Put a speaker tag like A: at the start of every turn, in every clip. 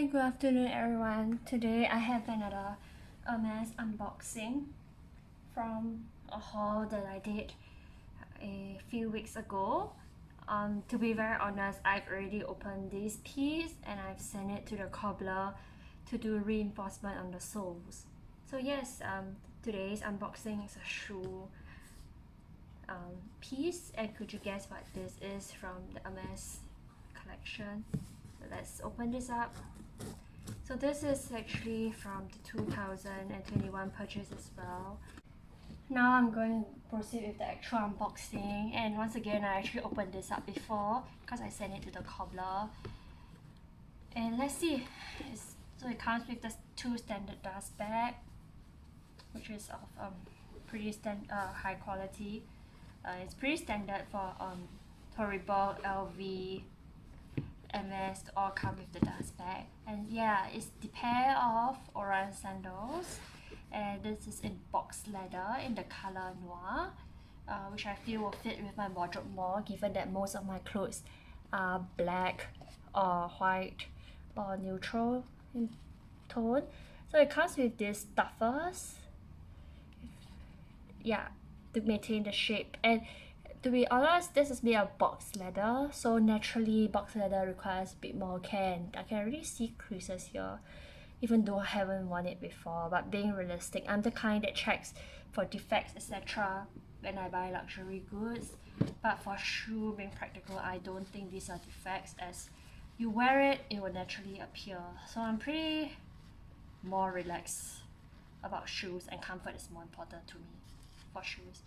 A: Hi, good afternoon everyone. Today I have another Hermes unboxing from a haul that I did a few weeks ago. To be very honest, I've already opened this piece and I've sent it to the cobbler to do reinforcement on the soles. So yes, today's unboxing is a shoe piece, and could you guess what this is from the Hermes collection? So let's open this up. So this is actually from the 2021 purchase as well. Now I'm going to proceed with the actual unboxing, and once again I actually opened this up before because I sent it to the cobbler. And let's see, so it comes with the two standard dust bag, which is of pretty high quality. It's pretty standard for Reebok, LV, Hermes all come with the dust bag. And yeah, it's the pair of oran sandals, and this is in box leather in the color noir, which I feel will fit with my wardrobe more, given that most of my clothes are black or white or neutral in tone. So it comes with these stuffers, yeah, to maintain the shape. And to be honest, this is made of box leather, so naturally box leather requires a bit more care, and I can already see creases here even though I haven't worn it before. But being realistic, I'm the kind that checks for defects etc when I buy luxury goods. But for shoe, being practical, I don't think these are defects, as you wear it, it will naturally appear. So I'm pretty more relaxed about shoes, and comfort is more important to me for shoes.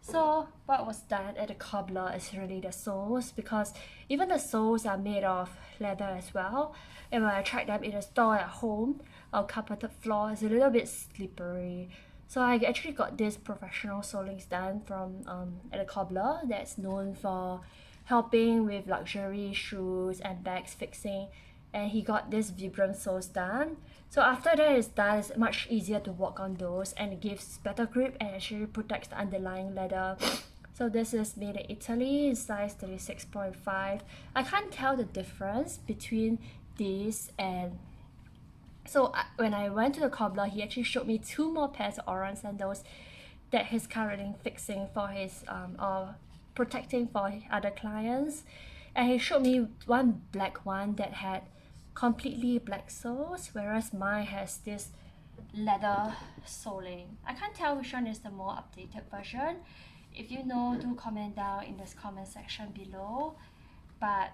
A: So what was done at the cobbler is really the soles, because even the soles are made of leather as well, and when I tried them in a store at home, our carpeted floor is a little bit slippery. So I actually got this professional solings done from at a cobbler that's known for helping with luxury shoes and bags fixing, and he got this Vibram soles done. So after that is done, it's much easier to walk on those, and it gives better grip and actually protects the underlying leather. So this is made in Italy, size 36.5. I can't tell the difference between this and... So when I went to the cobbler, he actually showed me two more pairs of oran sandals that he's currently fixing for his or protecting for other clients. And he showed me one black one that had completely black soles, whereas mine has this leather soling. I can't tell which one is the more updated version. If you know, do comment down in this comment section below. But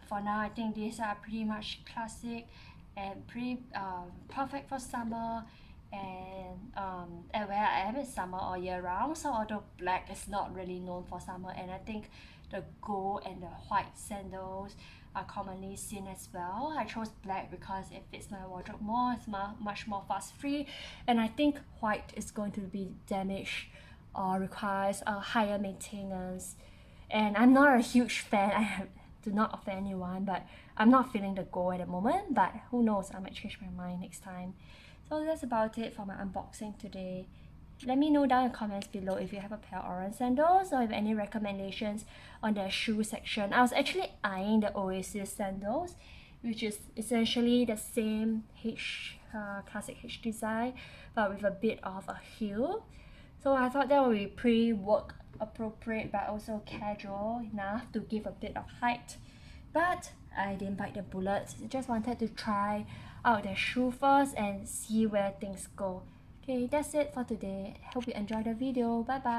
A: for now, I think these are pretty much classic and pretty perfect for summer, and where I am in summer all year round. So although black is not really known for summer, and I think the gold and the white sandals are commonly seen as well, I chose black because it fits my wardrobe more. It's much more fuss free, and I think white is going to be damaged or requires a higher maintenance. And I'm not a huge fan, I do not offend anyone, but I'm not feeling the gold at the moment. But who knows, I might change my mind next time. So that's about it for my unboxing today. Let me know down in the comments below if you have a pair of oran sandals, or if any recommendations on their shoe section. I was actually eyeing the Oasis sandals, which is essentially the same classic H design, but with a bit of a heel. So I thought that would be pretty work appropriate, but also casual enough to give a bit of height. But I didn't bite the bullet. I just wanted to try out their shoe first and see where things go. Okay, that's it for today. Hope you enjoyed the video. Bye bye.